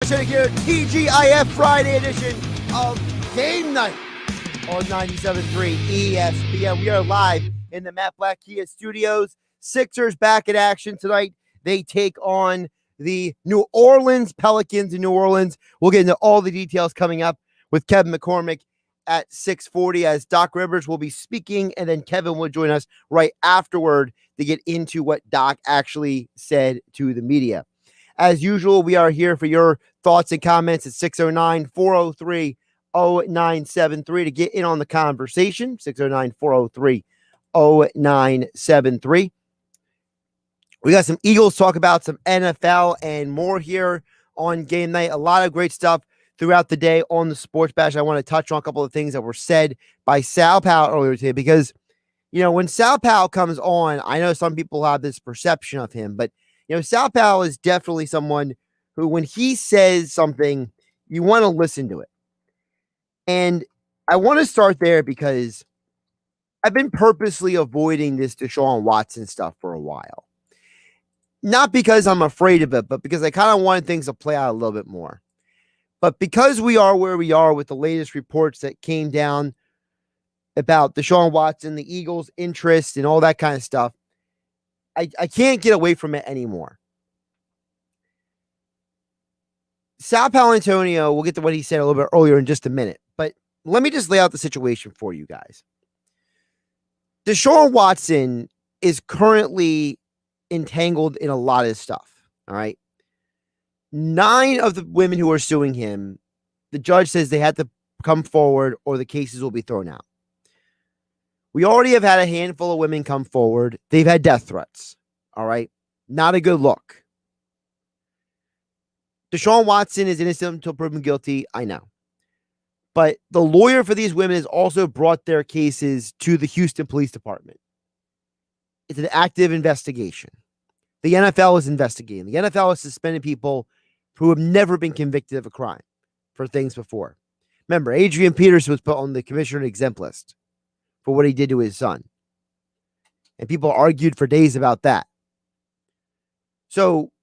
Josh Hennig here, TGIF Friday edition of Game Night on 97.3 ESPN. We are live in the Matt Black Kia Studios. Sixers back in action tonight. They take on the New Orleans Pelicans in New Orleans. We'll get into all the details coming up with Kevin McCormick at 6:40 as Doc Rivers will be speaking, and then Kevin will join us right afterward to get into what Doc actually said to the media. As usual, we are here for your thoughts and comments at 609-403-0973 to get in on the conversation. 609-403-0973. We got some Eagles talk about, some NFL and more here on Game Night. A lot of great stuff throughout the day on the Sports Bash. I want to touch on a couple of things that were said by Sal Powell earlier today because, you know, when Sal Powell comes on, I know some people have this perception of him, but you know, Sal Powell is definitely someone who, when he says something, you want to listen to it. And I want to start there because I've been purposely avoiding this Deshaun Watson stuff for a while. Not because I'm afraid of it, but because I kind of wanted things to play out a little bit more. But because we are where we are with the latest reports that came down about Deshaun Watson, the Eagles' interest, and all that kind of stuff, I can't get away from it anymore. Sal Paolantonio, we'll get to what he said a little bit earlier in just a minute, but let me just lay out the situation for you guys. Deshaun Watson is currently entangled in a lot of stuff, all right? 9 of the women who are suing him, the judge says they had to come forward or the cases will be thrown out. We already have had a handful of women come forward. They've had death threats. All right. Not a good look. Deshaun Watson is innocent until proven guilty. I know. But the lawyer for these women has also brought their cases to the Houston Police Department. It's an active investigation. The NFL is investigating. The NFL has suspended people who have never been convicted of a crime for things before. Remember, Adrian Peterson was put on the commissioner exempt list for what he did to his son. And people argued for days about that. So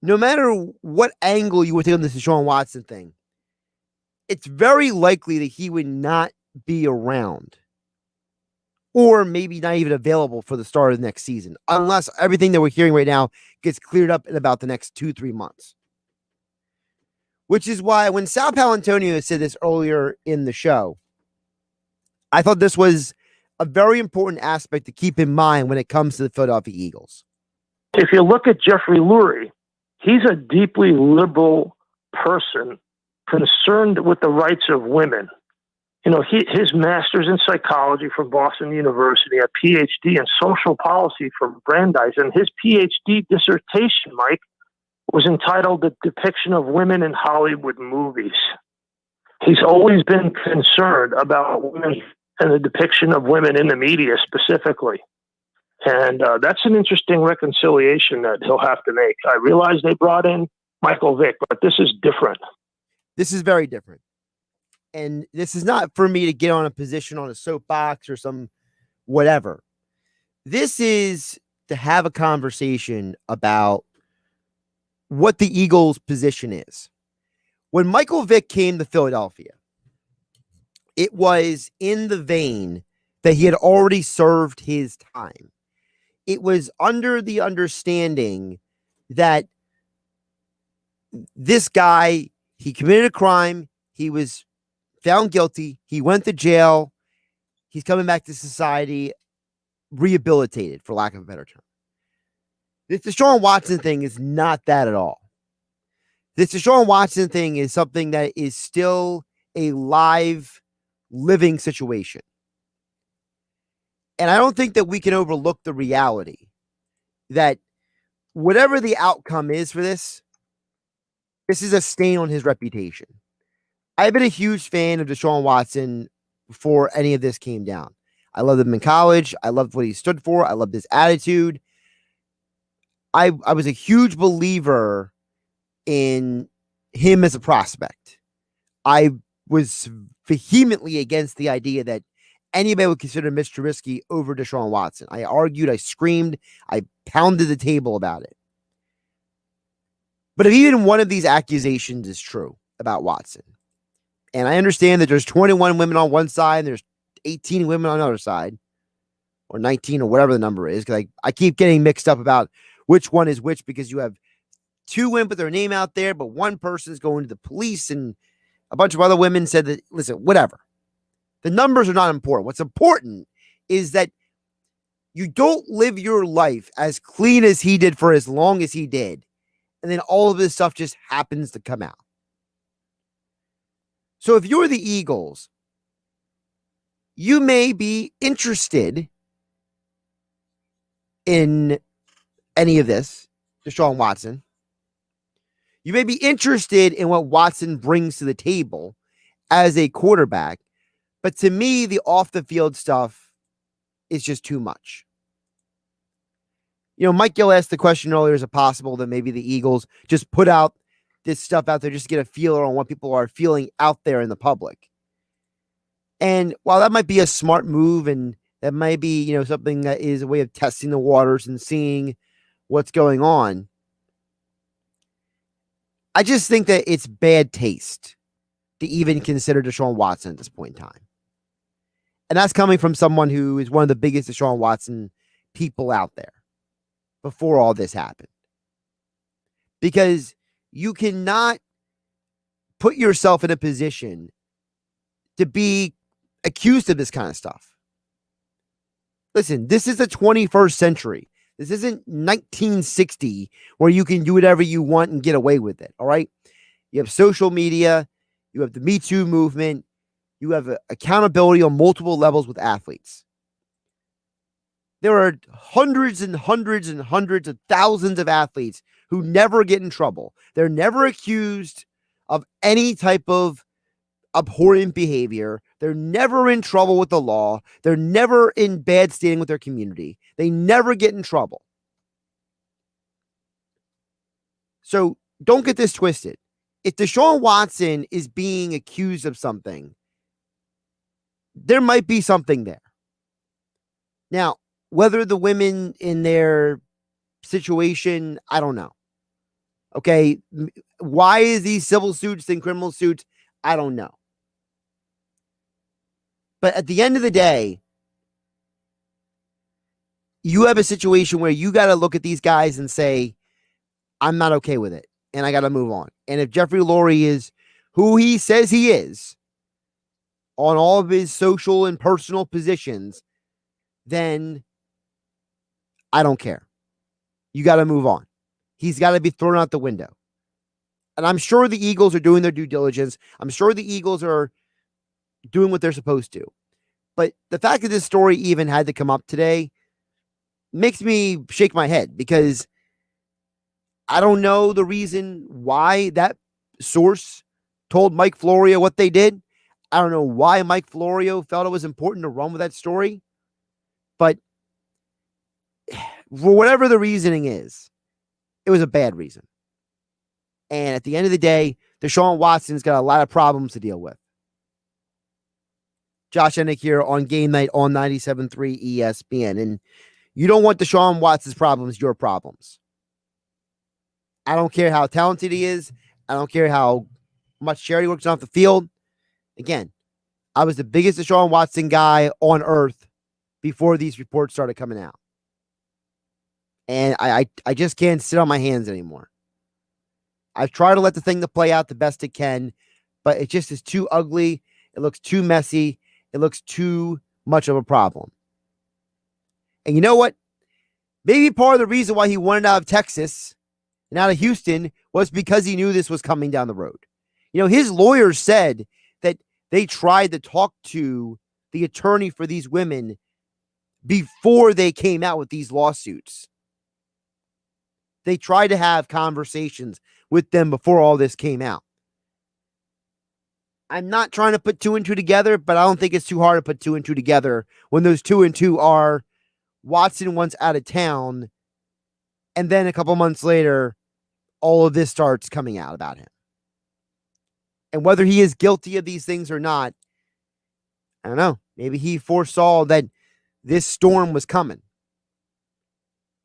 no matter what angle you would take on this Deshaun Watson thing, it's very likely that he would not be around or maybe not even available for the start of the next season, unless everything that we're hearing right now gets cleared up in about the next 2-3 months. Which is why when Sal Paolantonio said this earlier in the show, I thought this was a very important aspect to keep in mind when it comes to the Philadelphia Eagles. If you look at Jeffrey Lurie, he's a deeply liberal person concerned with the rights of women. You know, his master's in psychology from Boston University, a PhD in social policy from Brandeis, and his PhD dissertation, Mike, was entitled The Depiction of Women in Hollywood Movies. He's always been concerned about women and the depiction of women in the media specifically. And that's an interesting reconciliation that he'll have to make. I realize they brought in Michael Vick, but this is different. This is very different. And this is not for me to get on a position on a soapbox or some whatever. This is to have a conversation about what the Eagles' position is. When Michael Vick came to Philadelphia, it was in the vein that he had already served his time. It was under the understanding that this guy, he committed a crime. He was found guilty. He went to jail. He's coming back to society, rehabilitated, for lack of a better term. This Deshaun Watson thing is not that at all. This Deshaun Watson thing is something that is still a live, living situation. And I don't think that we can overlook the reality that whatever the outcome is for this, this is a stain on his reputation. I've been a huge fan of Deshaun Watson before any of this came down. I loved him in college. I loved what he stood for. I loved his attitude. I was a huge believer in him as a prospect. I was vehemently against the idea that anybody would consider Mitch Trubisky over Deshaun Watson. I argued, I screamed, I pounded the table about it. But if even one of these accusations is true about Watson, and I understand that there's 21 women on one side and there's 18 women on the other side, or 19 or whatever the number is, because I keep getting mixed up about which one is which, because you have two women put their name out there, but one person is going to the police and a bunch of other women said that, listen, whatever. The numbers are not important. What's important is that you don't live your life as clean as he did for as long as he did, and then all of this stuff just happens to come out. So if you're the Eagles, you may be interested in any of this, Deshaun Watson. You may be interested in what Watson brings to the table as a quarterback, but to me, the off-the-field stuff is just too much. Mike Gill asked the question earlier, is it possible that maybe the Eagles just put out this stuff out there just to get a feeler on what people are feeling out there in the public? And while that might be a smart move and that might be, something that is a way of testing the waters and seeing what's going on, I just think that it's bad taste to even consider Deshaun Watson at this point in time. And that's coming from someone who is one of the biggest Deshaun Watson people out there before all this happened. Because you cannot put yourself in a position to be accused of this kind of stuff. Listen, this is the 21st century. This isn't 1960 where you can do whatever you want and get away with it. All right. You have social media. You have the Me Too movement. You have accountability on multiple levels with athletes. There are hundreds and hundreds and hundreds of thousands of athletes who never get in trouble. They're never accused of any type of abhorrent behavior. They're never in trouble with the law. They're never in bad standing with their community. They never get in trouble. So don't get this twisted. If Deshaun Watson is being accused of something, there might be something there. Now, whether the women in their situation, I don't know. Okay. Why is these civil suits and criminal suits? I don't know. But at the end of the day, you have a situation where you got to look at these guys and say, I'm not okay with it. And I got to move on. And if Jeffrey Lurie is who he says he is on all of his social and personal positions, then I don't care. You got to move on. He's got to be thrown out the window. And I'm sure the Eagles are doing their due diligence. I'm sure the Eagles are doing what they're supposed to. But the fact that this story even had to come up today makes me shake my head, because I don't know the reason why that source told Mike Florio what they did. I don't know why Mike Florio felt it was important to run with that story. But for whatever the reasoning is, it was a bad reason. And at the end of the day, Deshaun Watson's got a lot of problems to deal with. Josh Hennig here on Game Night on 97.3 ESPN. And you don't want Deshaun Watson's problems, your problems. I don't care how talented he is. I don't care how much charity works off the field. Again, I was the biggest Deshaun Watson guy on earth before these reports started coming out. And I just can't sit on my hands anymore. I've tried to let the thing to play out the best it can, but it just is too ugly. It looks too messy. It looks too much of a problem. And you know what? Maybe part of the reason why he wanted out of Texas and out of Houston was because he knew this was coming down the road. His lawyers said that they tried to talk to the attorney for these women before they came out with these lawsuits. They tried to have conversations with them before all this came out. I'm not trying to put two and two together, but I don't think it's too hard to put two and two together when those 2 and 2 are Watson once out of town, and then a couple months later, all of this starts coming out about him. And whether he is guilty of these things or not, I don't know. Maybe he foresaw that this storm was coming.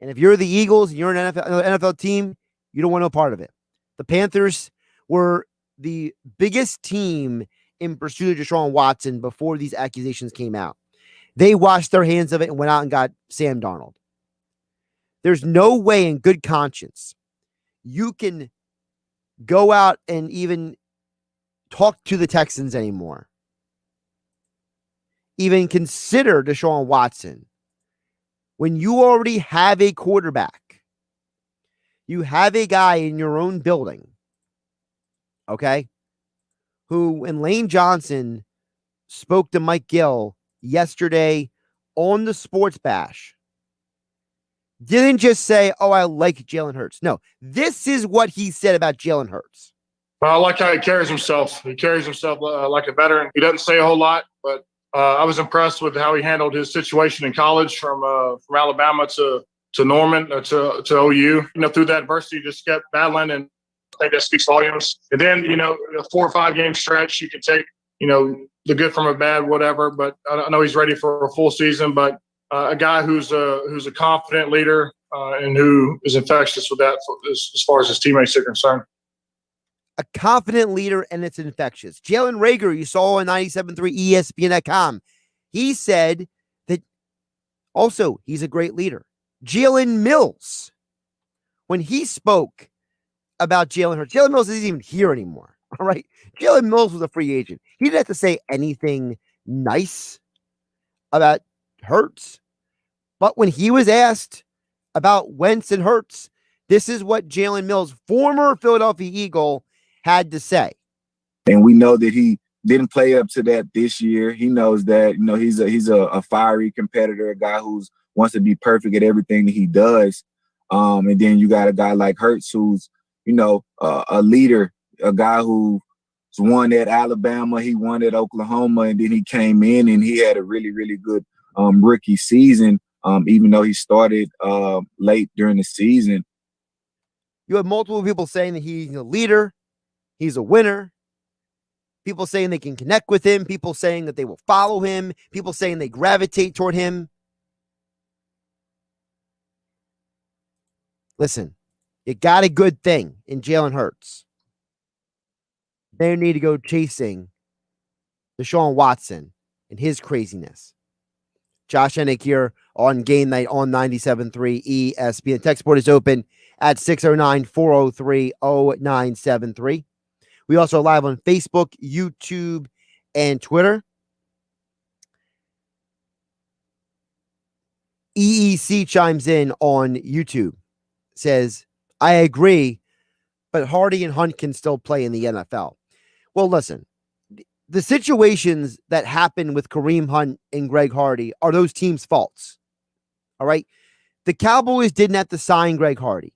And if you're the Eagles and you're an NFL team, you don't want no part of it. The Panthers were the biggest team in pursuit of Deshaun Watson before these accusations came out. They washed their hands of it and went out and got Sam Darnold. There's no way in good conscience you can go out and even talk to the Texans anymore. Even consider Deshaun Watson when you already have a quarterback. You have a guy in your own building, okay, who, when Lane Johnson spoke to Mike Gill yesterday on the Sports Bash, didn't just say, oh, I like Jalen Hurts. No, this is what he said about Jalen Hurts. I like how he carries himself. He carries himself like a veteran. He doesn't say a whole lot, but I was impressed with how he handled his situation in college from Alabama to Norman to OU. Through that adversity, just kept battling, and I think that speaks volumes. And then, a 4 or 5 game stretch, you can take, the good from a bad, whatever. But I know he's ready for a full season. But a guy who's a confident leader and who is infectious with that as far as his teammates are concerned. A confident leader, and it's infectious. Jalen Reagor, you saw on 97.3 ESPN.com. He said that also he's a great leader. Jalen Mills, when he spoke about Jalen Hurts, Jalen Mills isn't even here anymore. All right. Jalen Mills was a free agent. He didn't have to say anything nice about Hurts. But when he was asked about Wentz and Hurts, this is what Jalen Mills, former Philadelphia Eagle, had to say. And we know that he didn't play up to that this year. He knows that, he's a fiery competitor, a guy who wants to be perfect at everything that he does. And then you got a guy like Hurts who's, a leader, a guy who's won at Alabama, he won at Oklahoma, and then he came in and he had a really, really good rookie season, even though he started late during the season. You have multiple people saying that he's a leader, he's a winner. People saying they can connect with him. People saying that they will follow him. People saying they gravitate toward him. Listen, you got a good thing in Jalen Hurts. They need to go chasing Deshaun Watson and his craziness. Josh Hennig here on Game Night on 97.3 ESPN. Text board is open at 609-403-0973. We also are live on Facebook, YouTube, and Twitter. EEC chimes in on YouTube. Says, I agree, but Hardy and Hunt can still play in the NFL. Well, listen, the situations that happen with Kareem Hunt and Greg Hardy are those teams' faults. All right? The Cowboys didn't have to sign Greg Hardy,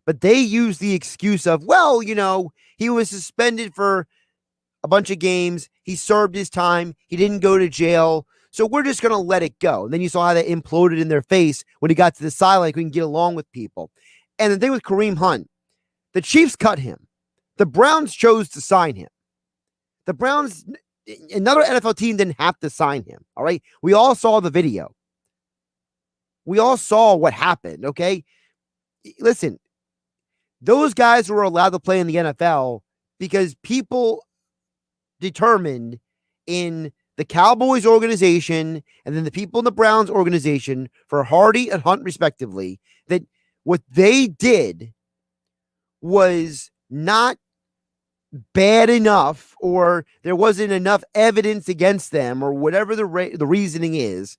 but they used the excuse of, well, he was suspended for a bunch of games. He served his time. He didn't go to jail. So we're just going to let it go. And then you saw how that imploded in their face when he got to the sideline. He couldn't get along with people. And the thing with Kareem Hunt, the Chiefs cut him. The Browns chose to sign him. The Browns, another NFL team didn't have to sign him. All right. We all saw the video. We all saw what happened. Okay. Listen, those guys were allowed to play in the NFL because people determined in the Cowboys organization and then the people in the Browns organization for Hardy and Hunt respectively, that what they did was not bad enough, or there wasn't enough evidence against them, or whatever the reasoning is,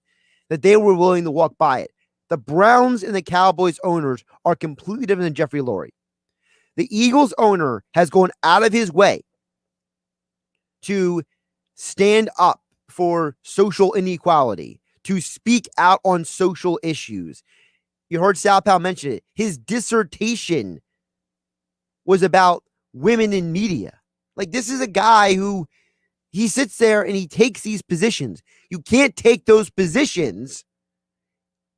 that they were willing to walk by it. The Browns and the Cowboys owners are completely different than Jeffrey Lurie. The Eagles owner has gone out of his way to stand up for social inequality, to speak out on social issues. You heard Sal Powell mention it. His dissertation was about women in media. Like, this is a guy who he sits there and he takes these positions. You can't take those positions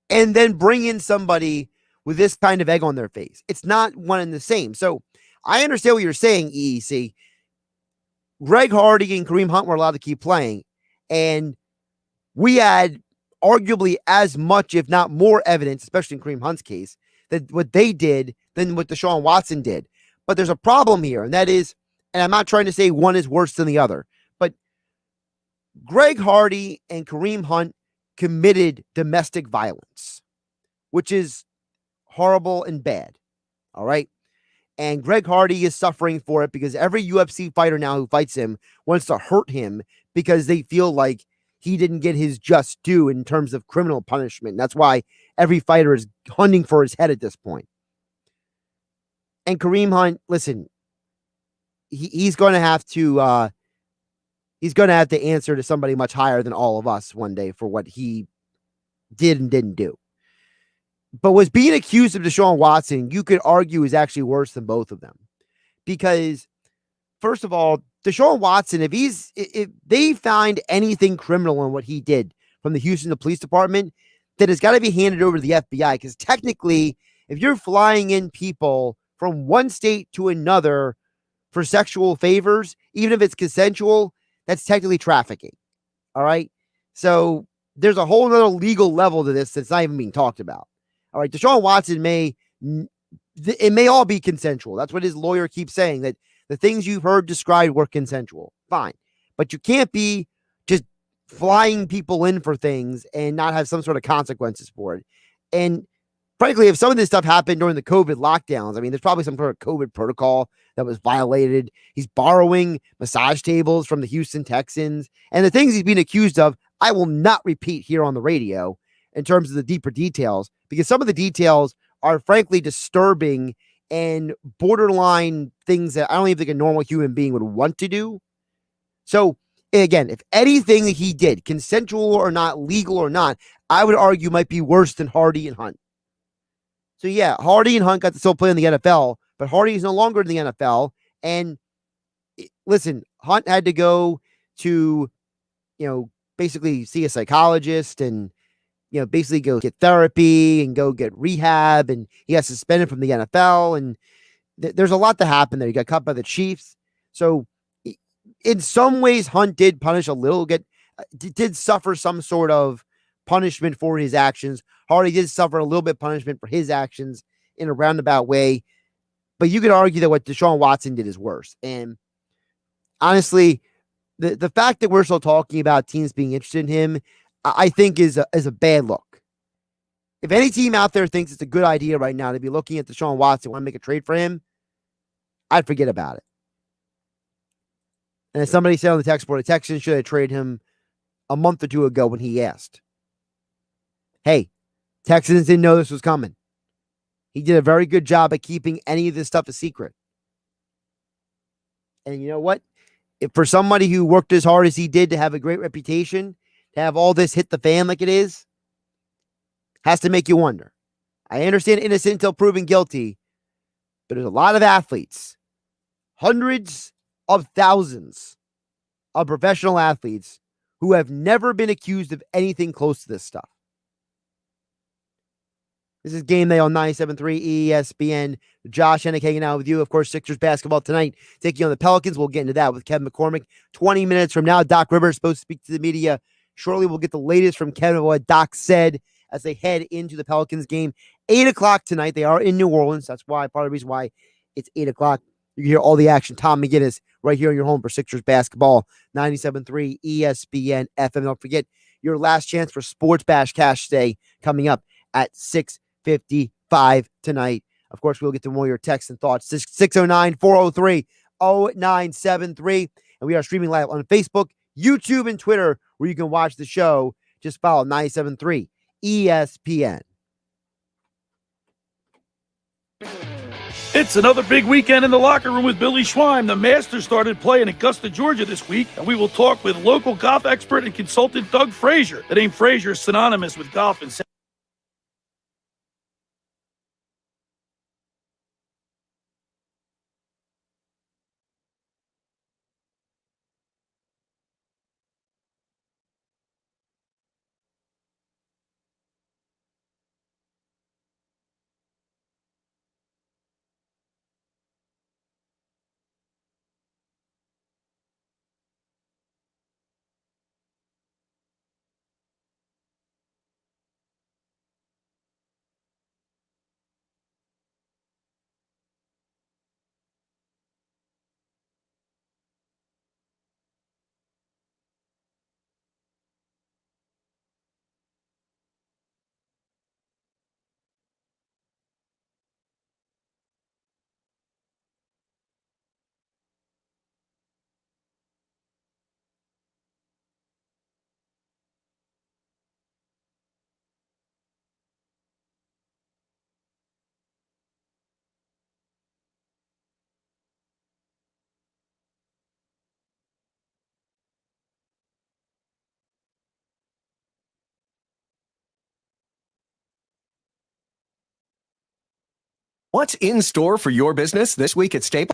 and then bring in somebody with this kind of egg on their face. It's not one and the same. So I understand what you're saying, EEC. Greg Hardy and Kareem Hunt were allowed to keep playing, and we had arguably as much, if not more evidence, especially in Kareem Hunt's case, that what they did than what Deshaun Watson did. But there's a problem here, and that is, and I'm not trying to say one is worse than the other, but Greg Hardy and Kareem Hunt committed domestic violence, which is horrible and bad. All right. And Greg Hardy is suffering for it because every UFC fighter now who fights him wants to hurt him because they feel like he didn't get his just due in terms of criminal punishment. And that's why every fighter is hunting for his head at this point. And Kareem Hunt, listen, he's going to have to answer to somebody much higher than all of us one day for what he did and didn't do. But was being accused of Deshaun Watson, you could argue, is actually worse than both of them. Because, first of all, Deshaun Watson, if they find anything criminal in what he did from the Houston Police Department, that has got to be handed over to the FBI. Because technically, if you're flying in people from one state to another for sexual favors, even if it's consensual, that's technically trafficking. All right. So there's a whole other legal level to this that's not even being talked about. All right. Deshaun Watson it may all be consensual. That's what his lawyer keeps saying, that the things you've heard described were consensual. Fine. But you can't be just flying people in for things and not have some sort of consequences for it. And frankly, if some of this stuff happened during the COVID lockdowns, I mean, there's probably some sort of COVID protocol that was violated. He's borrowing massage tables from the Houston Texans. And the things he's being accused of, I will not repeat here on the radio in terms of the deeper details, because some of the details are frankly disturbing and borderline things that I don't even think a normal human being would want to do. So again, if anything that he did, consensual or not, legal or not, I would argue might be worse than Hardy and Hunt. So yeah, Hardy and Hunt got to still play in the NFL, but Hardy is no longer in the NFL. And listen, Hunt had to go to, basically see a psychologist and, basically go get therapy and go get rehab. And he got suspended from the NFL. And there's a lot that happened there. He got cut by the Chiefs. So in some ways, Hunt did punish a little, did suffer some sort of punishment for his actions. Hardy did suffer a little bit of punishment for his actions in a roundabout way. But you could argue that what Deshaun Watson did is worse. And honestly, the fact that we're still talking about teams being interested in him, I think is a bad look. If any team out there thinks it's a good idea right now to be looking at Deshaun Watson, want to make a trade for him, I'd forget about it. And as somebody said on the text board, the Texans should have traded him a month or two ago when he asked. Hey, Texans didn't know this was coming. He did a very good job at keeping any of this stuff a secret. And you know what? If for somebody who worked as hard as he did to have a great reputation, to have all this hit the fan like it is, has to make you wonder. I understand innocent until proven guilty, but there's a lot of athletes, hundreds of thousands of professional athletes who have never been accused of anything close to this stuff. This is Game Day on 97.3 ESPN. Josh Hennig hanging out with you. Of course, Sixers basketball tonight, taking on the Pelicans. We'll get into that with Kevin McCormick. 20 minutes from now, Doc Rivers is supposed to speak to the media. Shortly, we'll get the latest from Kevin, what Doc said as they head into the Pelicans game. 8 o'clock tonight. They are in New Orleans. That's why, part of the reason why it's 8 o'clock. You can hear all the action. Tom McGinnis right here on your home for Sixers basketball. 97.3 ESPN FM. Don't forget your last chance for Sports Bash Cash Day coming up at 6:55 tonight. Of course, we'll get to more of your texts and thoughts. 609-403-0973. And we are streaming live on Facebook, YouTube, and Twitter, where you can watch the show. Just follow 97.3 ESPN. It's another big weekend in the locker room with Billy Schweim. The Masters started play in Augusta, Georgia this week, and we will talk with local golf expert and consultant Doug Frazier. The name Frazier is synonymous with golf and What's in store for your business this week at Staples?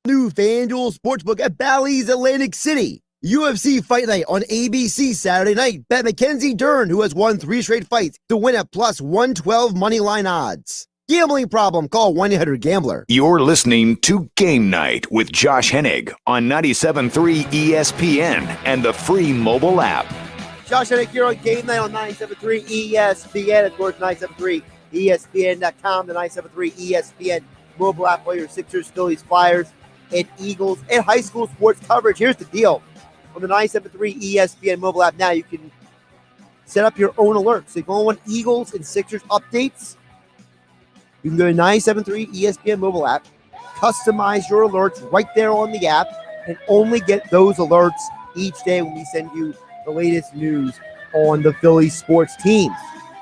New FanDuel Sportsbook at Bally's Atlantic City. UFC Fight Night on ABC Saturday night. Bet Mackenzie Dern, who has won 3 straight fights, to win at plus 112 moneyline odds. Gambling problem? Call 1-800-GAMBLER. You're listening to Game Night with Josh Hennig on 97.3 ESPN and the free mobile app. Josh Hennig here on Game Night on 97.3 ESPN. Of course, 97.3 ESPN.com, the 97.3 ESPN mobile app. All your Sixers, Phillies, Flyers, and Eagles, and high school sports coverage. Here's the deal. On the 97.3 ESPN mobile app now, you can set up your own alerts. So if you want Eagles and Sixers updates, you can go to 97.3 ESPN mobile app, customize your alerts right there on the app, and only get those alerts each day when we send you the latest news on the Phillies sports teams.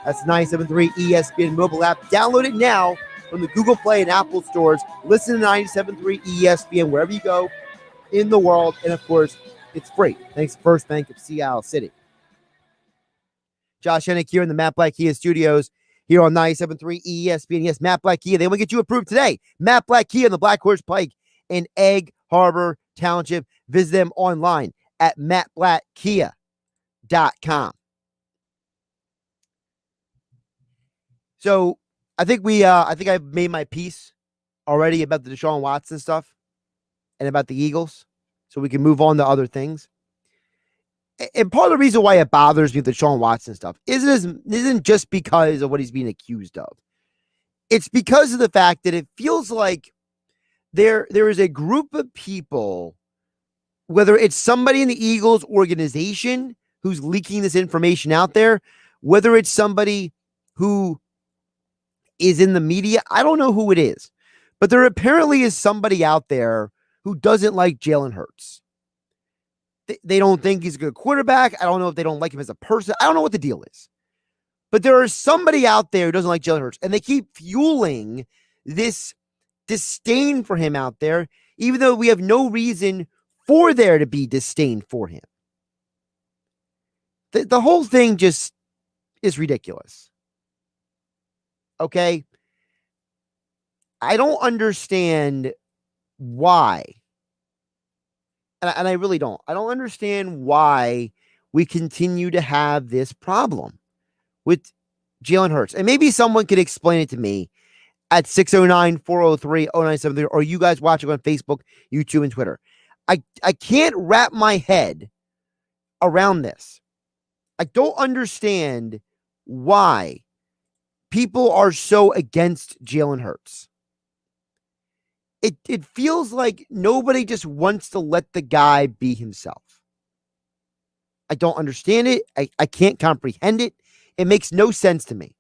That's 97.3 ESPN mobile app. Download it now from the Google Play and Apple stores. Listen to 97.3 ESPN wherever you go in the world. And, of course, it's free. Thanks to First Bank of Seattle City. Josh Hennig here in the Matt Black Kia studios here on 97.3 ESPN. Yes, Matt Black Kia. They want to get you approved today. Matt Black Kia in the Black Horse Pike in Egg Harbor Township. Visit them online at mattblackkia.com. So I think I've made my piece already about the Deshaun Watson stuff and about the Eagles, so we can move on to other things. And part of the reason why it bothers me with the Deshaun Watson stuff isn't just because of what he's being accused of. It's because of the fact that it feels like there is a group of people, whether it's somebody in the Eagles organization who's leaking this information out there, whether it's somebody who is in the media, I don't know who it is, but there apparently is somebody out there who doesn't like Jalen Hurts. They don't think he's a good quarterback. I don't know if they don't like him as a person. I don't know what the deal is. But there is somebody out there who doesn't like Jalen Hurts, and they keep fueling this disdain for him out there, even though we have no reason for there to be disdain for him. The whole thing just is ridiculous. Okay? I don't understand why. And I really don't. I don't understand why we continue to have this problem with Jalen Hurts. And maybe someone could explain it to me at 609-403-0973, or you guys watching on Facebook, YouTube, and Twitter. I can't wrap my head around this. I don't understand why people are so against Jalen Hurts. It feels like nobody just wants to let the guy be himself. I don't understand it. I can't comprehend it. It makes no sense to me.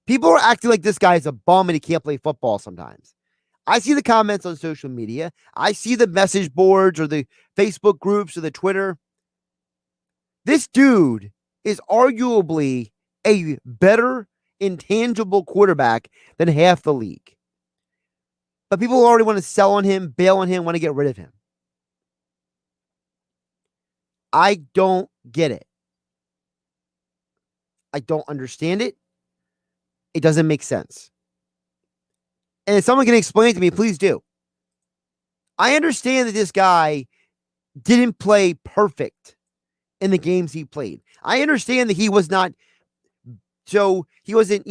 People are acting like this guy is a bum and he can't play football sometimes. I see the comments on social media. I see the message boards or the Facebook groups or the Twitter. This dude is arguably a better intangible quarterback than half the league. But people already want to sell on him, bail on him, want to get rid of him. I don't get it. I don't understand it. It doesn't make sense. And if someone can explain it to me, please do. I understand that this guy didn't play perfect in the games he played. I understand that he was not, so he wasn't,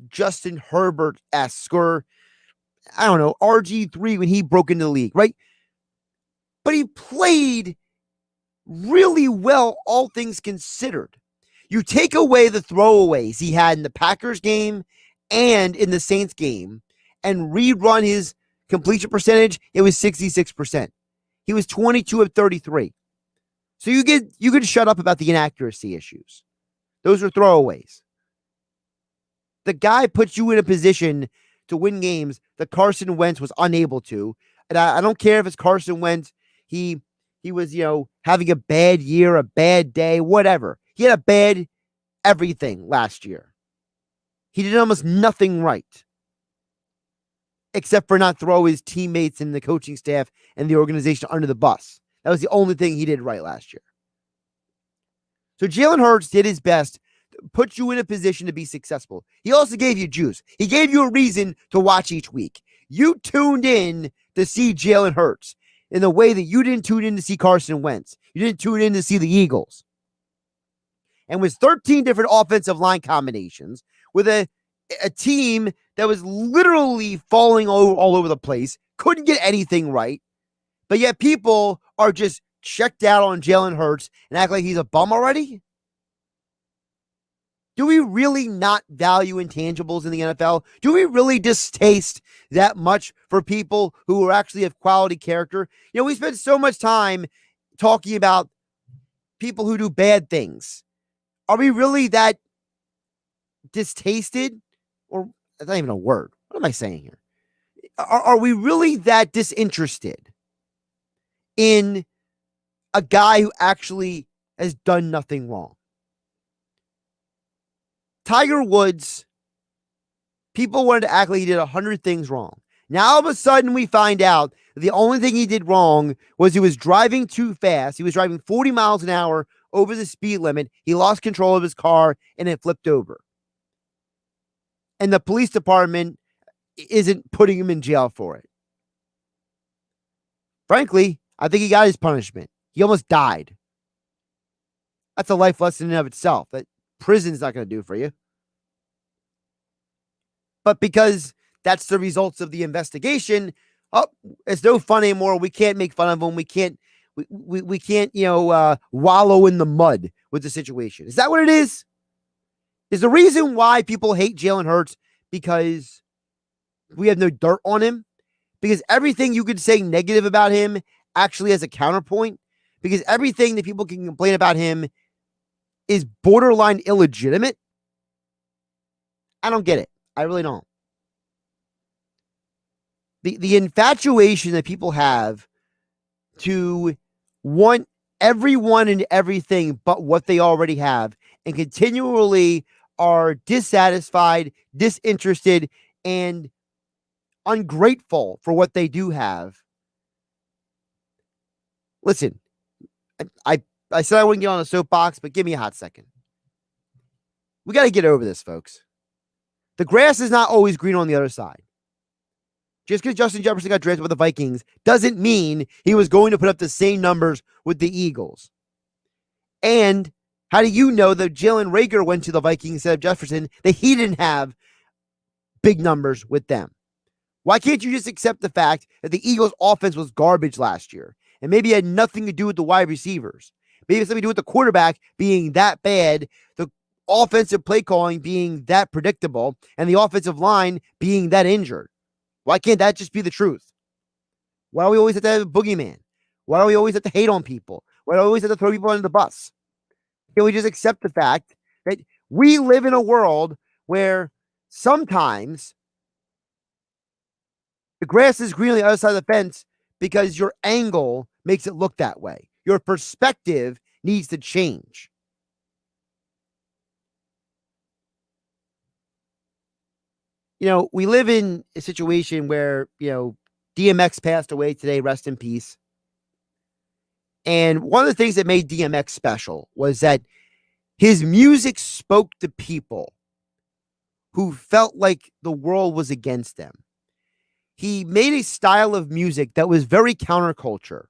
Justin Herbert-esque or, I don't know, RG3 when he broke into the league, right? But he played really well, all things considered. You take away the throwaways he had in the Packers game and in the Saints game and rerun his completion percentage, it was 66%. He was 22 of 33. So you could shut up about the inaccuracy issues. Those are throwaways. The guy puts you in a position to win games that Carson Wentz was unable to. And I don't care if it's Carson Wentz. He was, having a bad year, a bad day, whatever. He had a bad everything last year. He did almost nothing right. Except for not throw his teammates and the coaching staff and the organization under the bus. That was the only thing he did right last year. So Jalen Hurts did his best to put you in a position to be successful. He also gave you juice. He gave you a reason to watch each week. You tuned in to see Jalen Hurts in the way that you didn't tune in to see Carson Wentz. You didn't tune in to see the Eagles. And with 13 different offensive line combinations, with a team that was literally falling all over the place, couldn't get anything right, but yet people are just checked out on Jalen Hurts and act like he's a bum already? Do we really not value intangibles in the NFL? Do we really distaste that much for people who actually have quality character? We spend so much time talking about people who do bad things. Are we really that distasted? Or that's not even a word. What am I saying here? Are we really that disinterested in a guy who actually has done nothing wrong? Tiger Woods, people wanted to act like he did 100 things wrong. Now, all of a sudden, we find out that the only thing he did wrong was he was driving too fast. He was driving 40 miles an hour over the speed limit. He lost control of his car and it flipped over. And the police department isn't putting him in jail for it. Frankly, I think he got his punishment. He almost died. That's a life lesson in and of itself that prison's not going to do for you. But because that's the results of the investigation. Oh, it's no fun anymore. We can't make fun of him. We can't, we can't, wallow in the mud with the situation. Is that what it is? Is the reason why people hate Jalen Hurts because we have no dirt on him? Because everything you could say negative about him actually has a counterpoint? Because everything that people can complain about him is borderline illegitimate? I don't get it. I really don't. The infatuation that people have to want everyone and everything but what they already have, and continually are dissatisfied, disinterested, and ungrateful for what they do have. Listen, I said I wouldn't get on a soapbox, but give me a hot second. We got to get over this, folks. The grass is not always green on the other side. Just because Justin Jefferson got drafted by the Vikings doesn't mean he was going to put up the same numbers with the Eagles. And how do you know that Jalen Reagor went to the Vikings instead of Jefferson, that he didn't have big numbers with them? Why can't you just accept the fact that the Eagles' offense was garbage last year and maybe it had nothing to do with the wide receivers? Maybe it's something to do with the quarterback being that bad, the offensive play calling being that predictable, and the offensive line being that injured. Why can't that just be the truth? Why do we always have to have a boogeyman? Why do we always have to hate on people? Why do we always have to throw people under the bus? Can we just accept the fact that we live in a world where sometimes the grass is green on the other side of the fence because your angle makes it look that way? Your perspective needs to change. We live in a situation where, DMX passed away today, rest in peace. And one of the things that made DMX special was that his music spoke to people who felt like the world was against them. He made a style of music that was very counterculture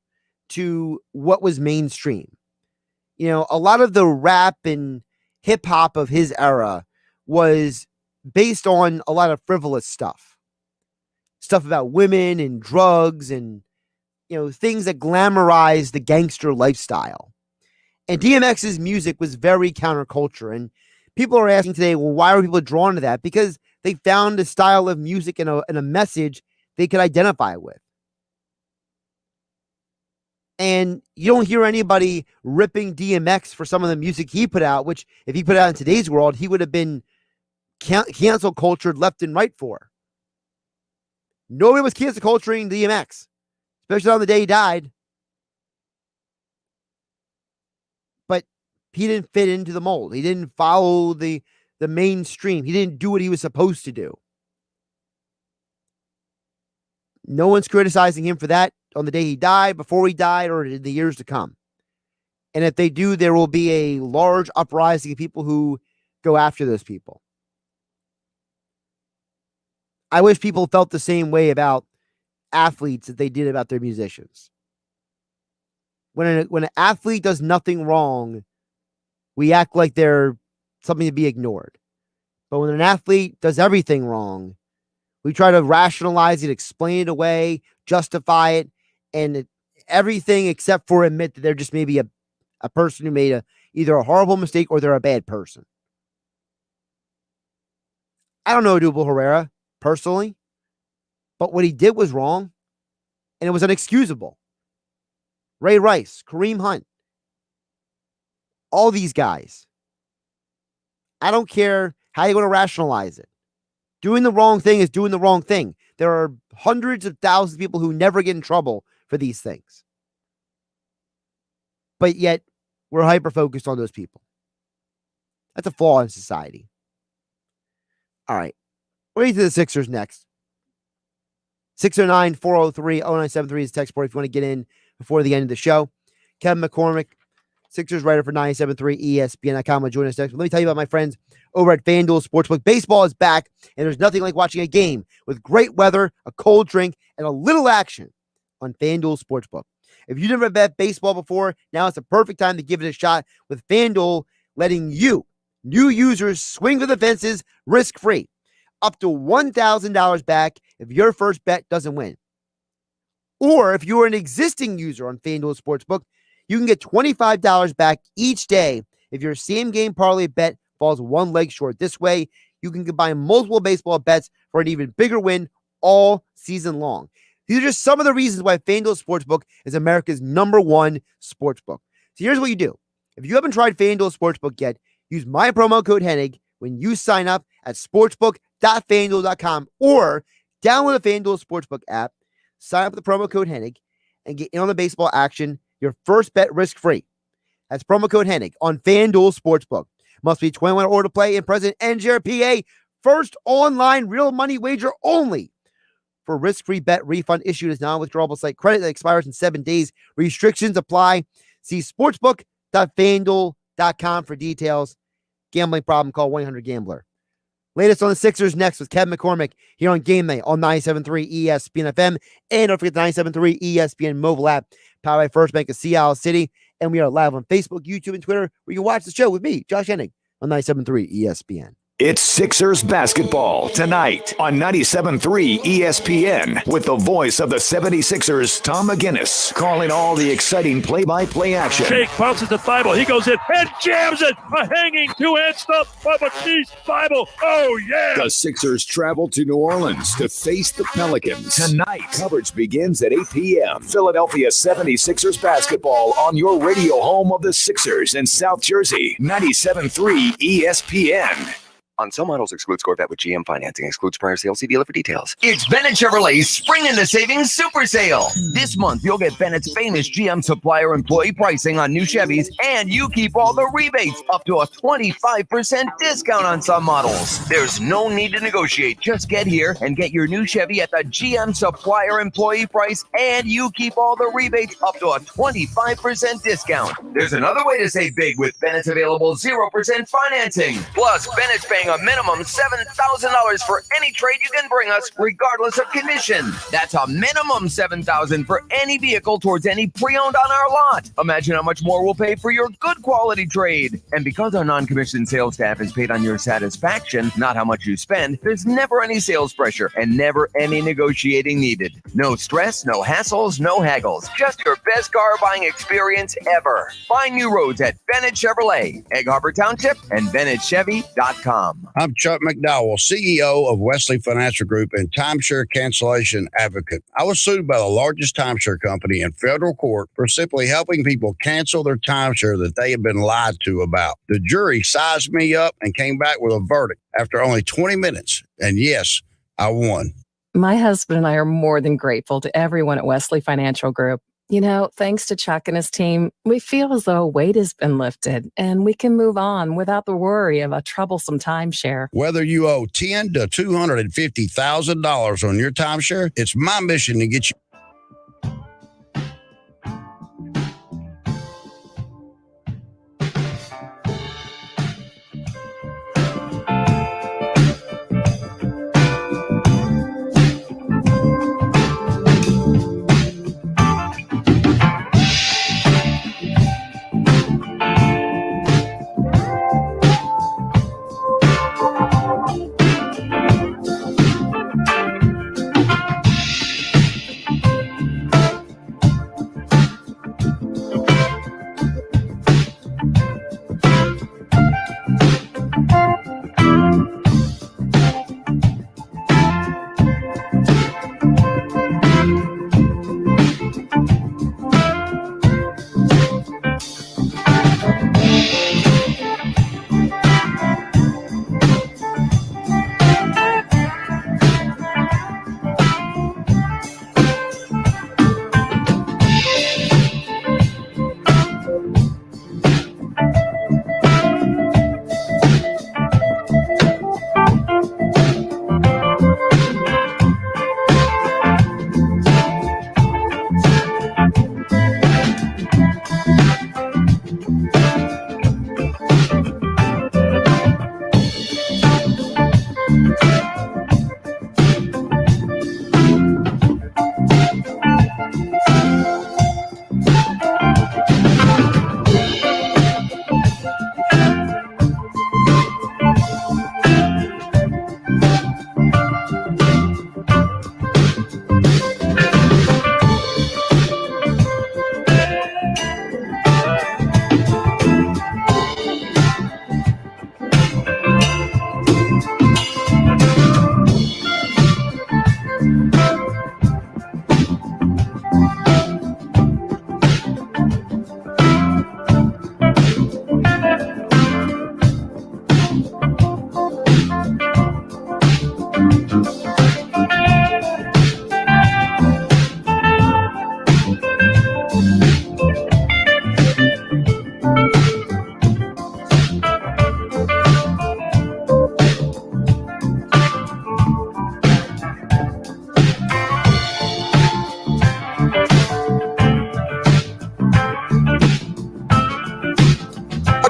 to what was mainstream. A lot of the rap and hip hop of his era was based on a lot of frivolous stuff about women and drugs and, things that glamorize the gangster lifestyle. And DMX's music was very counterculture. And people are asking today, well, why are people drawn to that? Because they found a style of music and a message they could identify with. And you don't hear anybody ripping DMX for some of the music he put out, which if he put out in today's world, he would have been cancel cultured left and right for. Nobody was cancel culturing DMX, especially on the day he died. But he didn't fit into the mold. He didn't follow the mainstream. He didn't do what he was supposed to do. No one's criticizing him for that on the day he died, before he died, or in the years to come. And if they do, there will be a large uprising of people who go after those people. I wish people felt the same way about athletes that they did about their musicians. When an athlete does nothing wrong, we act like they're something to be ignored. But when an athlete does everything wrong, we try to rationalize it, explain it away, justify it, and everything except for admit that they're just maybe a person who made either a horrible mistake or they're a bad person. I don't know Odubel Herrera personally, but what he did was wrong, and it was inexcusable. Ray Rice, Kareem Hunt, all these guys. I don't care how you're going to rationalize it. Doing the wrong thing is doing the wrong thing. There are hundreds of thousands of people who never get in trouble for these things. But yet, we're hyper-focused on those people. That's a flaw in society. All right. We'll get to the Sixers next. 609-403-0973 is the text board if you want to get in before the end of the show. Kevin McCormick, Sixers writer for 97.3 ESPN.com, will join us next. But let me tell you about my friends over at FanDuel Sportsbook. Baseball is back, and there's nothing like watching a game with great weather, a cold drink, and a little action on FanDuel Sportsbook. If you've never bet baseball before, now it's the perfect time to give it a shot with FanDuel letting you, new users, swing for the fences risk-free. up to $1,000 back if your first bet doesn't win. Or if you're an existing user on FanDuel Sportsbook, you can get $25 back each day if your same game parlay bet falls one leg short. This way, you can combine multiple baseball bets for an even bigger win all season long. These are just some of the reasons why FanDuel Sportsbook is America's #1 sportsbook. So here's what you do. If you haven't tried FanDuel Sportsbook yet, use my promo code Hennig when you sign up at sportsbook.fanduel.com or download the FanDuel Sportsbook app, sign up with the promo code Hennig, and get in on the baseball action. Your first bet risk-free. That's promo code Hennig on FanDuel Sportsbook. Must be 21 or older to play, and present NJRPA. First online real money wager only. For risk-free bet refund issued as non-withdrawable site credit that expires in 7 days. Restrictions apply. See sportsbook.fanduel.com for details. Gambling problem, call 1-800-GAMBLER. Latest on the Sixers next with Kevin McCormick here on GameNight on 97.3 ESPN FM. And don't forget the 97.3 ESPN mobile app powered by First Bank of Seattle City. And we are live on Facebook, YouTube, and Twitter, where you can watch the show with me, Josh Hennig, on 97.3 ESPN. It's Sixers basketball tonight on 97.3 ESPN with the voice of the 76ers, Tom McGinnis, calling all the exciting play-by-play action. Shake bounces to Thibault. He goes in and jams it. A hanging two-hand stump by Matisse Thibault. Oh, yeah. The Sixers travel to New Orleans to face the Pelicans. Tonight, coverage begins at 8 p.m. Philadelphia 76ers basketball on your radio home of the Sixers in South Jersey, 97.3 ESPN. On some models, excludes Corvette with GM financing. Excludes prior sales. See dealer for details. It's Bennett Chevrolet's Spring in the Savings Super Sale. This month, you'll get Bennett's famous GM supplier employee pricing on new Chevys, and you keep all the rebates up to a 25% discount on some models. There's no need to negotiate. Just get here and get your new Chevy at the GM supplier employee price, and you keep all the rebates up to a 25% discount. There's another way to save big with Bennett's available 0% financing. Plus, Bennett's paying a minimum $7,000 for any trade you can bring us, regardless of condition. That's a minimum $7,000 for any vehicle towards any pre-owned on our lot. Imagine how much more we'll pay for your good quality trade. And because our non-commissioned sales staff is paid on your satisfaction, not how much you spend, there's never any sales pressure and never any negotiating needed. No stress, no hassles, no haggles. Just your best car buying experience ever. Find new roads at Bennett Chevrolet, Egg Harbor Township, and BennettChevy.com. I'm Chuck McDowell, CEO of Wesley Financial Group and timeshare cancellation advocate. I was sued by the largest timeshare company in federal court for simply helping people cancel their timeshare that they had been lied to about. The jury sized me up and came back with a verdict after only 20 minutes. And yes, I won. My husband and I are more than grateful to everyone at Wesley Financial Group. You know, thanks to Chuck and his team, we feel as though a weight has been lifted and we can move on without the worry of a troublesome timeshare. Whether you owe $10,000 to $250,000 on your timeshare, it's my mission to get you.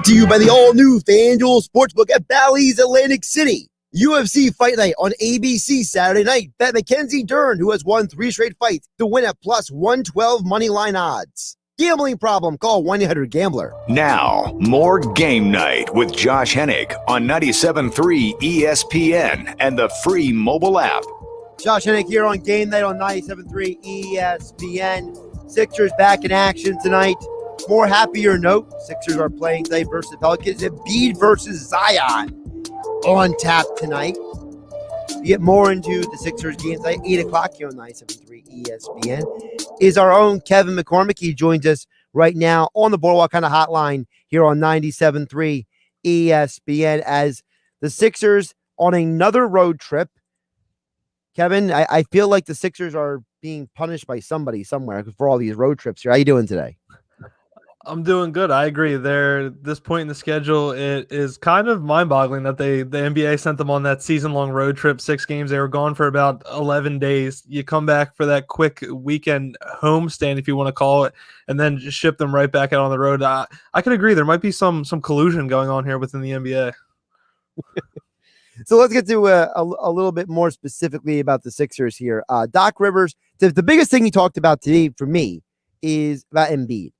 to you by the all-new FanDuel Sportsbook at Bally's Atlantic City. UFC Fight Night on ABC Saturday night. Bet Mackenzie Dern, who has won 3 straight fights, to win at plus 112 moneyline odds. Gambling problem? Call 1-800-GAMBLER. Now, more Game Night with Josh Hennig on 97.3 ESPN and the free mobile app. Josh Hennig here on Game Night on 97.3 ESPN. Sixers back in action tonight. More happier note, Sixers are playing tonight versus the Pelicans. Embiid versus Zion on tap tonight. We get more into the Sixers game tonight, 8 o'clock here on 97.3 ESPN. Is our own Kevin McCormick. He joins us right now on the Boardwalk kind of hotline here on 97.3 ESPN as the Sixers on another road trip. Kevin, I feel like the Sixers are being punished by somebody somewhere for all these road trips here. How you doing today? I'm doing good. I agree. This point in the schedule, it is kind of mind-boggling that the NBA sent them on that season-long road trip, 6 games. They were gone for about 11 days. You come back for that quick weekend homestand, if you want to call it, and then just ship them right back out on the road. I could agree. There might be some collusion going on here within the NBA. So let's get to a little bit more specifically about the Sixers here. Doc Rivers, the biggest thing he talked about today for me is about Embiid.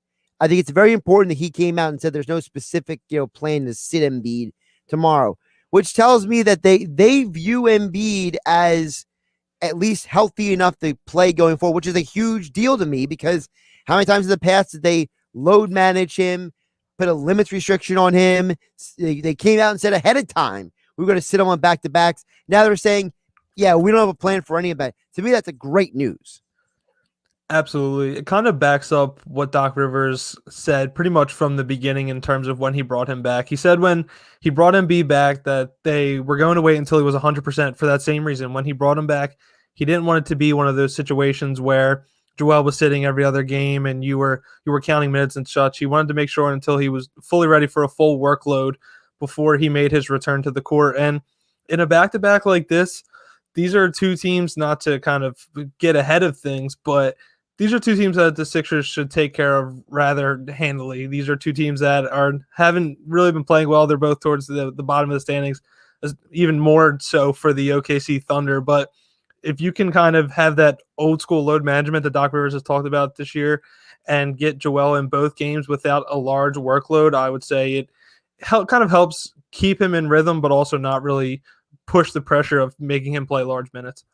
I think it's very important that he came out and said there's no specific plan to sit Embiid tomorrow, which tells me that they view Embiid as at least healthy enough to play going forward, which is a huge deal to me because how many times in the past did they load manage him, put a limits restriction on him? They came out and said ahead of time, we're going to sit him on back-to-backs. Now they're saying, yeah, we don't have a plan for any of that. To me, that's a great news. Absolutely. It kind of backs up what Doc Rivers said pretty much from the beginning in terms of when he brought him back. He said when he brought Embiid back that they were going to wait until he was 100% for that same reason. When he brought him back, he didn't want it to be one of those situations where Joel was sitting every other game and you were counting minutes and such. He wanted to make sure until he was fully ready for a full workload before he made his return to the court. And in a back-to-back like this, these are 2 teams, not to kind of get ahead of things, but these are 2 teams that the Sixers should take care of rather handily. These are 2 teams that haven't really been playing well. They're both towards the bottom of the standings, even more so for the OKC Thunder. But if you can kind of have that old school load management that Doc Rivers has talked about this year and get Joel in both games without a large workload, I would say it kind of helps keep him in rhythm, but also not really push the pressure of making him play large minutes.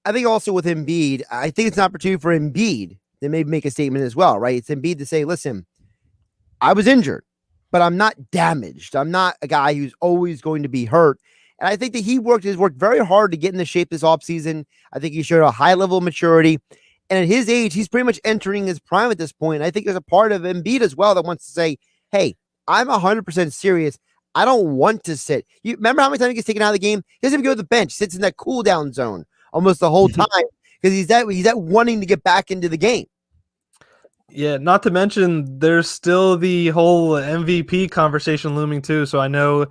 I think also with Embiid, I think it's an opportunity for Embiid to maybe make a statement as well, right? It's Embiid to say, listen, I was injured, but I'm not damaged. I'm not a guy who's always going to be hurt. And I think that he has worked very hard to get into shape this offseason. I think he showed a high level of maturity. And at his age, he's pretty much entering his prime at this point. I think there's a part of Embiid as well that wants to say, hey, I'm 100% serious. I don't want to sit. You remember how many times he gets taken out of the game? He doesn't even go to the bench, sits in that cool down zone almost the whole time because he's that wanting to get back into the game. Yeah, not to mention there's still the whole MVP conversation looming too. So I know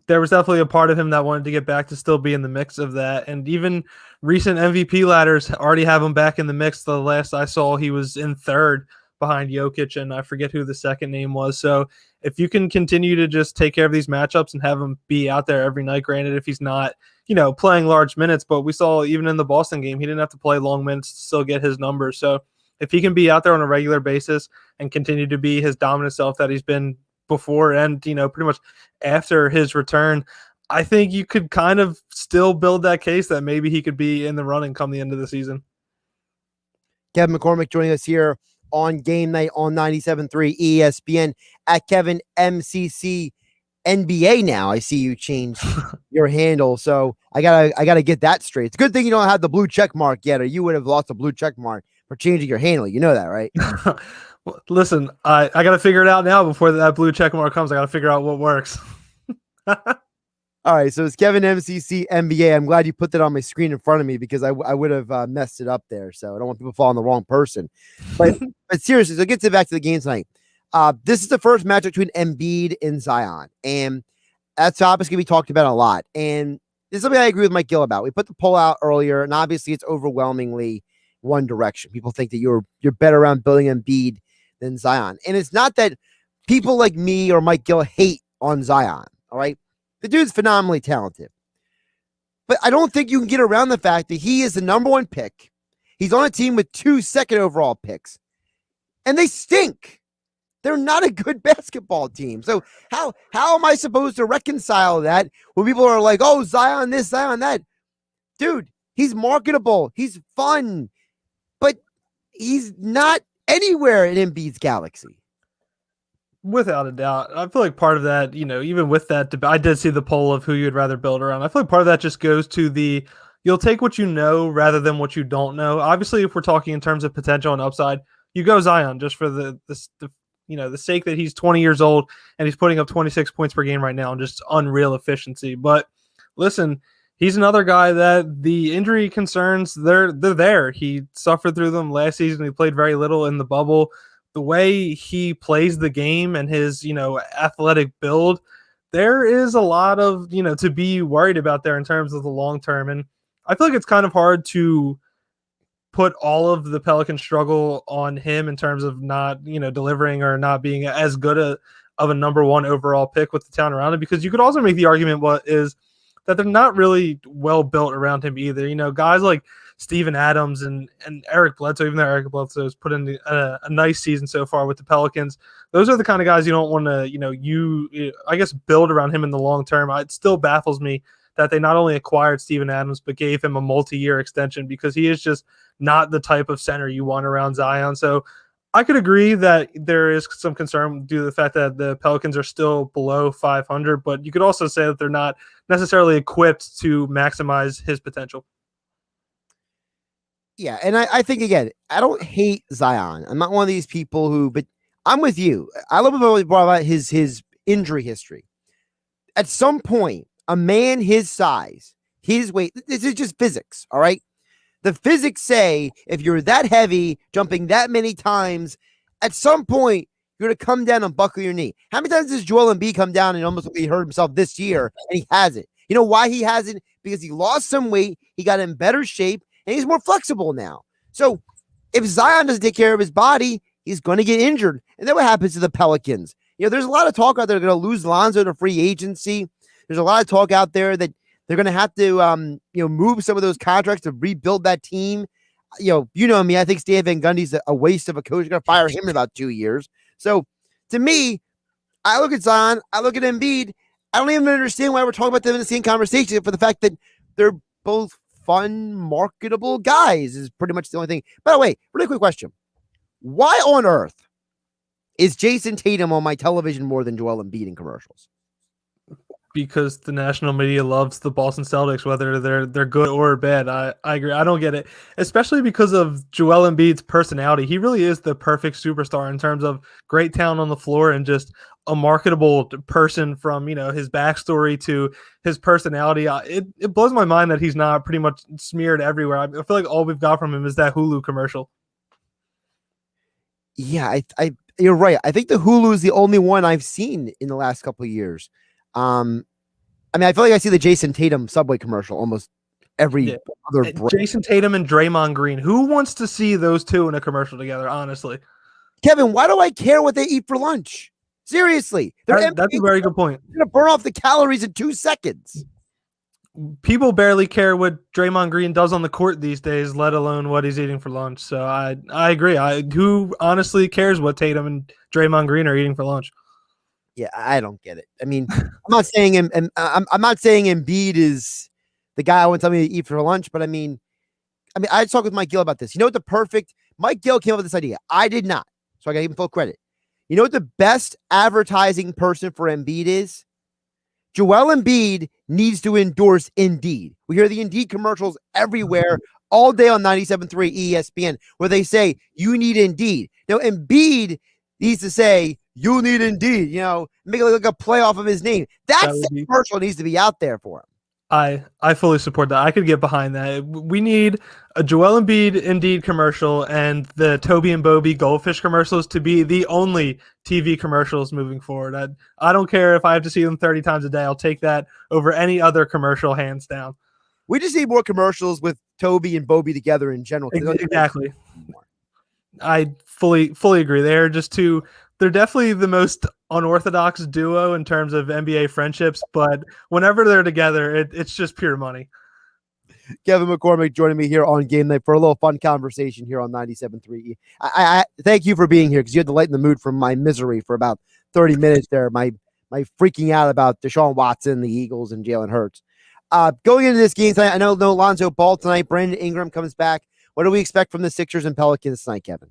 there was definitely a part of him that wanted to get back to still be in the mix of that. And even recent MVP ladders already have him back in the mix. The last I saw, he was in 3rd behind Jokic, and I forget who the second name was. So if you can continue to just take care of these matchups and have him be out there every night, granted, if he's not, playing large minutes, but we saw even in the Boston game, he didn't have to play long minutes to still get his numbers. So if he can be out there on a regular basis and continue to be his dominant self that he's been before and, pretty much after his return, I think you could kind of still build that case that maybe he could be in the running come the end of the season. Kevin McCormick joining us here on Game Night on 97.3 ESPN at Kevin MCC NBA now. I see you changed your handle, so I gotta get that straight. It's a good thing you don't have the blue check mark yet, or you would have lost a blue check mark for changing your handle. You know that, right? Well, listen, I gotta figure it out now before that blue check mark comes. I gotta figure out what works. All right, so it's Kevin MCC NBA. I'm glad you put that on my screen in front of me because I would have messed it up there. So I don't want people following the wrong person. But seriously, so get back to the game tonight. This is the first match between Embiid and Zion, and that's obviously going to be talked about a lot. And this is something I agree with Mike Gill about. We put the poll out earlier, and obviously it's overwhelmingly one direction. People think that you're better around building Embiid than Zion, and it's not that people like me or Mike Gill hate on Zion. All right. The dude's phenomenally talented. But I don't think you can get around the fact that he is the number 1 pick. He's on a team with 2 second overall picks. And they stink. They're not a good basketball team. So how am I supposed to reconcile that when people are like, oh, Zion this, Zion that? Dude, he's marketable. He's fun. But he's not anywhere in Embiid's galaxy. Without a doubt. I feel like part of that, even with that debate, I did see the poll of who you'd rather build around. I feel like part of that just goes to you'll take what you know rather than what you don't know. Obviously, if we're talking in terms of potential and upside, you go Zion just for the sake that he's 20 years old and he's putting up 26 points per game right now and just unreal efficiency. But listen, he's another guy that the injury concerns, they're there. He suffered through them last season. He played very little in the bubble. The way he plays the game and his, athletic build, there is a lot of, to be worried about there in terms of the long term. And I feel like it's kind of hard to put all of the Pelican struggle on him in terms of not, delivering or not being as good of a number 1 overall pick with the talent around him, because you could also make the argument that they're not really well built around him either. Guys like Steven Adams and Eric Bledsoe, even though Eric Bledsoe has put in a nice season so far with the Pelicans, those are the kind of guys you don't want to, build around him in the long term. It still baffles me that they not only acquired Steven Adams, but gave him a multi-year extension, because he is just not the type of center you want around Zion. So I could agree that there is some concern due to the fact that the Pelicans are still below 500, but you could also say that they're not necessarily equipped to maximize his potential. Yeah, and I think, again, I don't hate Zion. I'm not one of these people but I'm with you. I love about his injury history. At some point, a man his size, his weight, this is just physics, all right? The physics say if you're that heavy, jumping that many times, at some point, you're going to come down and buckle your knee. How many times does Joel Embiid come down and almost he hurt himself this year, and he hasn't? You know why he hasn't? Because he lost some weight, he got in better shape, and he's more flexible now. So if Zion doesn't take care of his body, he's going to get injured. And then what happens to the Pelicans? There's a lot of talk out there they're going to lose Lonzo to free agency. There's a lot of talk out there that they're going to have to, move some of those contracts to rebuild that team. You know me. I think Stan Van Gundy's a waste of a coach. You're going to fire him in about 2 years. So to me, I look at Zion, I look at Embiid. I don't even understand why we're talking about them in the same conversation for the fact that they're both fun, marketable guys is pretty much the only thing. By the way, really quick question. Why on earth is Jason Tatum on my television more than Joel Embiid in commercials? Because the national media loves the Boston Celtics, whether they're good or bad. I agree. I don't get it, especially because of Joel Embiid's personality. He really is the perfect superstar in terms of great talent on the floor and just a marketable person from, his backstory to his personality. It blows my mind that he's not pretty much smeared everywhere. I feel like all we've got from him is that Hulu commercial. Yeah, I you're right. I think the Hulu is the only one I've seen in the last couple of years. I feel like I see the Jason Tatum Subway commercial almost every other break. Jason Tatum and Draymond Green. Who wants to see those two in a commercial together, honestly? Kevin, why do I care what they eat for lunch? Seriously. That's a very good point. They're going to burn off the calories in 2 seconds. People barely care what Draymond Green does on the court these days, let alone what he's eating for lunch. So I agree. Who honestly cares what Tatum and Draymond Green are eating for lunch? Yeah, I don't get it. I'm not saying I'm not saying Embiid is the guy I want to tell me to eat for lunch, but I talked with Mike Gill about this. You know what Mike Gill came up with this idea. I did not. So I got to give him full credit. You know what the best advertising person for Embiid is? Joel Embiid needs to endorse Indeed. We hear the Indeed commercials everywhere all day on 97.3 ESPN where they say, you need Indeed. Now, Embiid needs to say, you need Indeed, make it look like a play off of his name. That's the commercial needs to be out there for him. I fully support that. I could get behind that. We need a Joel Embiid Indeed commercial and the Toby and Bobby Goldfish commercials to be the only TV commercials moving forward. I don't care if I have to see them 30 times a day. I'll take that over any other commercial, hands down. We just need more commercials with Toby and Bobby together in general. Exactly. I fully agree. They're just two they're definitely the most unorthodox duo in terms of NBA friendships, but whenever they're together, it's just pure money. Kevin McCormick joining me here on Game Night for a little fun conversation here on 97.3. I thank you for being here because you had to lighten the mood from my misery for about 30 minutes there. My freaking out about Deshaun Watson, the Eagles, and Jalen Hurts. Going into this game tonight, I know no Lonzo Ball tonight. Brandon Ingram comes back. What do we expect from the Sixers and Pelicans tonight, Kevin?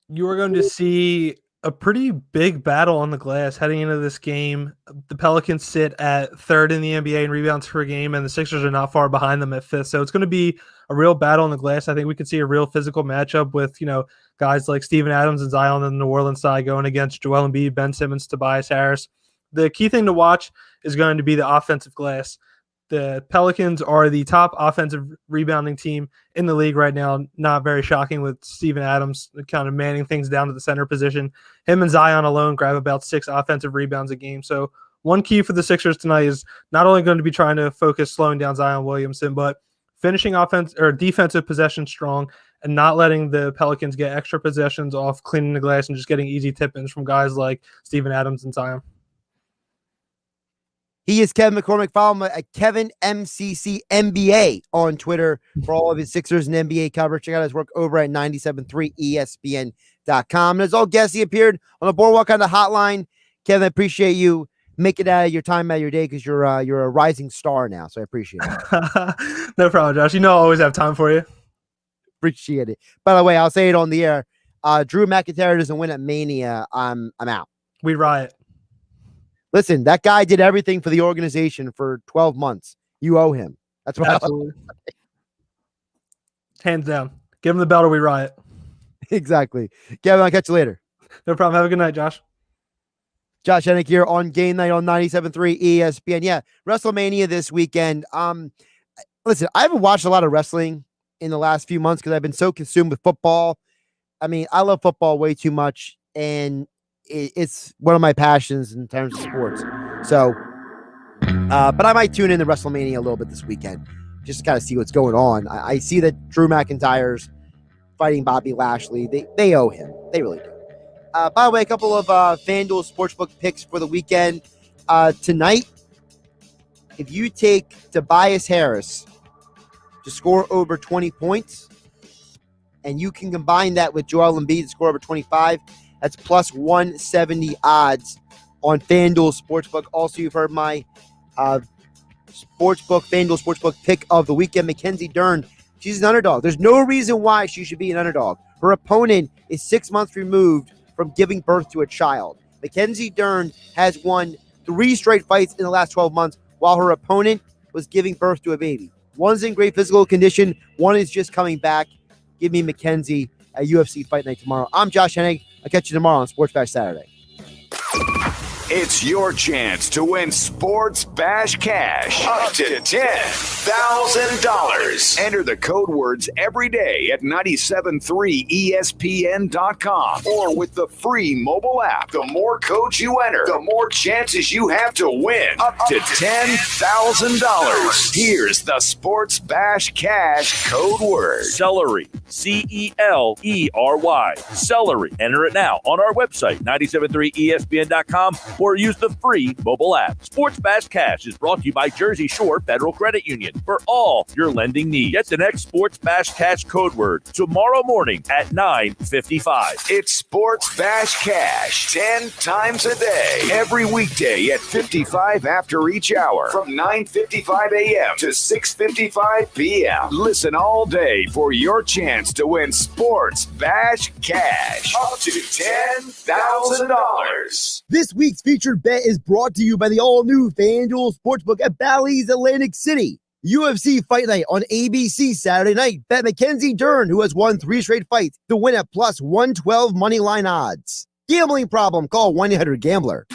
You are going to see a pretty big battle on the glass heading into this game. The Pelicans sit at third in the NBA in rebounds per game, and the Sixers are not far behind them at fifth. So it's going to be a real battle on the glass. I think we could see a real physical matchup with, guys like Steven Adams and Zion on the New Orleans side going against Joel Embiid, Ben Simmons, Tobias Harris. The key thing to watch is going to be the offensive glass. The Pelicans are the top offensive rebounding team in the league right now. Not very shocking with Steven Adams kind of manning things down to the center position. Him and Zion alone grab about 6 offensive rebounds a game. So one key for the Sixers tonight is not only going to be trying to focus slowing down Zion Williamson, but finishing offense or defensive possession strong and not letting the Pelicans get extra possessions off cleaning the glass and just getting easy tip-ins from guys like Steven Adams and Zion. He is Kevin McCormick. Follow him at Kevin MCC NBA on Twitter for all of his Sixers and NBA coverage. Check out his work over at 97.3ESPN.com. And as all guests, he appeared on the Boardwalk on the hotline. Kevin, I appreciate you making out of your time out of your day because you're a rising star now. So I appreciate it. No problem, Josh. I always have time for you. Appreciate it. By the way, I'll say it on the air. Drew McIntyre doesn't win at Mania. I'm out. We riot. Listen, that guy did everything for the organization for 12 months. You owe him. That's what Absolutely. Hands down. Give him the belt or we riot. Exactly. Kevin, I'll catch you later. No problem. Have a good night, Josh. Josh Hennig here on Game Night on 97.3 ESPN. Yeah, WrestleMania this weekend. Listen, I haven't watched a lot of wrestling in the last few months because I've been so consumed with football. I mean, I love football way too much, and it's one of my passions in terms of sports. So, but I might tune in to WrestleMania a little bit this weekend just to kind of see what's going on. I see that Drew McIntyre's fighting Bobby Lashley. They owe him. They really do. By the way, a couple of FanDuel Sportsbook picks for the weekend. Tonight, if you take Tobias Harris to score over 20 points, and you can combine that with Joel Embiid to score over 25, that's plus 170 odds on FanDuel Sportsbook. Also, you've heard my FanDuel Sportsbook pick of the weekend. Mackenzie Dern, she's an underdog. There's no reason why she should be an underdog. Her opponent is 6 months removed from giving birth to a child. Mackenzie Dern has won 3 straight fights in the last 12 months while her opponent was giving birth to a baby. One's in great physical condition. One is just coming back. Give me Mackenzie at UFC Fight Night tomorrow. I'm Josh Hennig. I'll catch you tomorrow on Sports Bash Saturday. It's your chance to win Sports Bash Cash up to $10,000. Enter the code words every day at 973ESPN.com or with the free mobile app. The more codes you enter, the more chances you have to win up to $10,000. Here's the Sports Bash Cash code word. Celery. CELERY. Celery. Enter it now on our website, 973ESPN.com, or use the free mobile app. Sports Bash Cash is brought to you by Jersey Shore Federal Credit Union for all your lending needs. Get the next Sports Bash Cash code word tomorrow morning at 9:55. It's Sports Bash Cash 10 times a day, every weekday at 55 after each hour from 9:55 a.m. to 6:55 p.m. Listen all day for your chance to win Sports Bash Cash up to $10,000. This week's featured bet is brought to you by the all-new FanDuel Sportsbook at Bally's Atlantic City. UFC Fight Night on ABC Saturday night. Bet Mackenzie Dern, who has won 3 straight fights, to win at plus 112 moneyline odds. Gambling problem? Call 1-800-GAMBLER.